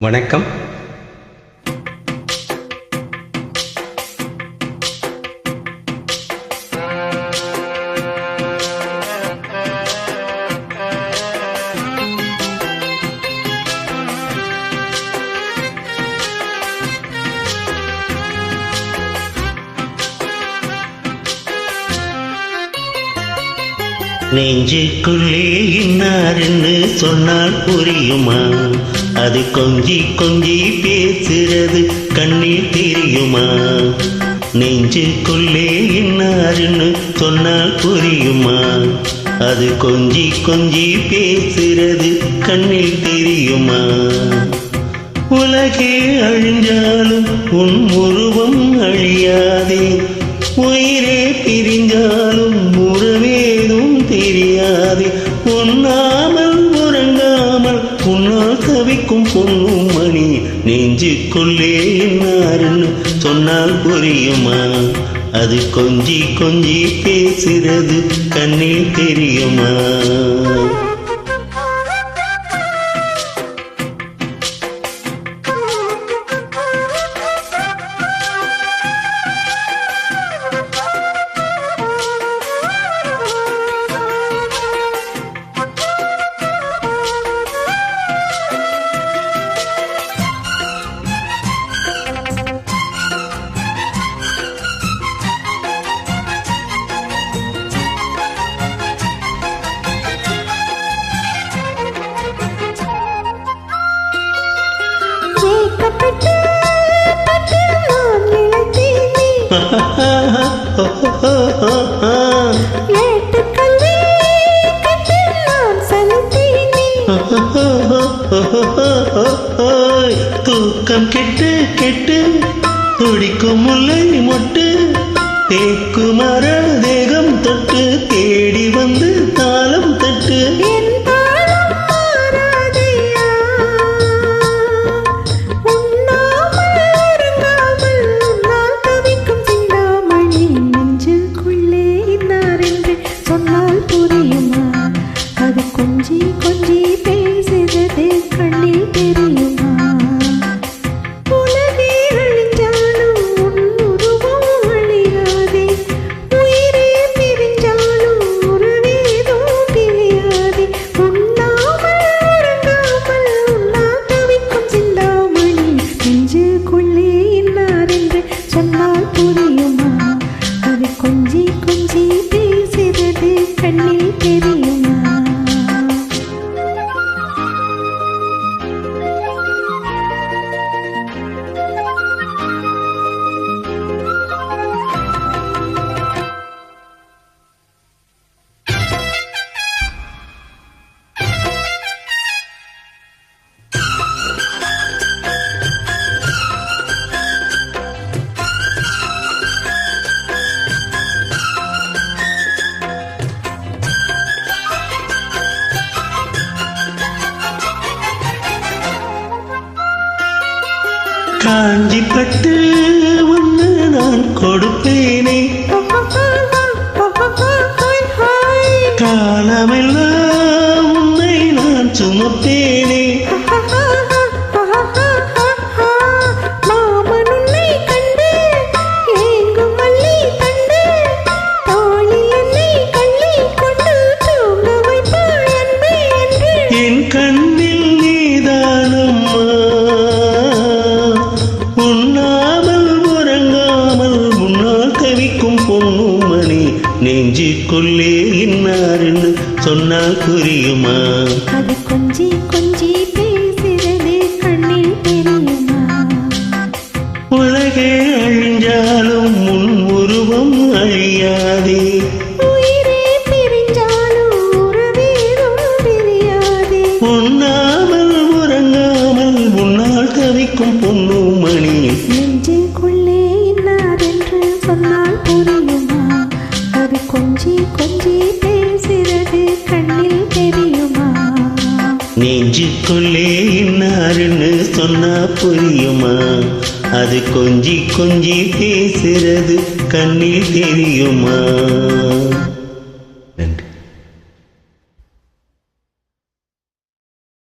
வணக்கம். நெஞ்சுக்குள்ளே இன்னார்னு சொன்னால் புரியுமா? அது கொஞ்சி கொஞ்சி பேசுறது கண்ணில் தெரியுமா? நெஞ்சுக்குள்ளே இன்னார்னு சொன்னால் புரியுமா? அது கொஞ்சி கொஞ்சி பேசுறது கண்ணில் தெரியுமா? உலகே அழிஞ்சாலும் உன் உருவம் அழியாதே, உயிரே பிரிஞ்சாலும் உறவேதும் தெரியாதே. உண்ணாமல் உறங்காமல் உன்னால் தவிக்கும் பொண்ணும் மணி, நெஞ்சுக்குள்ளே என்னாருன்னு சொன்னால் புரியுமா? அது கொஞ்சி கொஞ்சி பேசுறது கண்ணில் தெரியுமா? தூக்கம் கெட்டு கெட்டு துடிக்கும் முல்லை மொட்டு, தேக்குமர தேகம் தொட்டு தேடி வந்து தாளம் தட்டு. கொஞ்சி கொஞ்சி பேசுறது கண்ணில் தெரியுமா? உலகே அழிஞ்சாலும் உன் உருவம் அழியாதே, உயிரே பிரிஞ்சாலும் உறவேதும் பிரியாதே. உண்ணாமல் உறங்காமல் உன்னால் தவிக்கும் சிந்தாமணி, நெஞ்சுக்குள்ளே இன்னார் என்று சொன்னால் புரியுமா? அது கொஞ்சி கொஞ்சி பேசுறது கண்ணில் தெரியுமா? காஞ்சிப்பட்டு ஒன்று நான் கொடுப்பேனே, காலமெல்லாம் உன்னை நான் சுமப்பேனே. என் கண்ணில் நீதானம்மா, உண்ணாமல் உறங்காமல் உன்னால் தவிக்கும் பொண்ணும் மணி, நெஞ்சுக்குள்ளே இன்னார்னு சொன்னால் புரியுமா? அது கொஞ்சி கொஞ்சி பேசுறது கண்ணில் தெரியுமா? உலகே அழிஞ்சாலும் உன் உருவம் அழியாதே, உயிரே பிரிஞ்சாலும் உறவேதும் பிரியாதே. உண்ணாமல் உறங்காமல் உன்னால் தவிக்கும் பொண்ணும் மணி, நெஞ்சுக்குள்ளே இன்னார் என்று சொன்னால் புரியுமா? அது கொஞ்சி கொஞ்சி பேசுறது கண்ணில் தெரியுமா? நெஞ்சுக்குள்ளே இன்னார்னு சொன்னா புரியுமா? அது கொஞ்சி கொஞ்சி பேசுறது கண்ணில் தெரியுமா?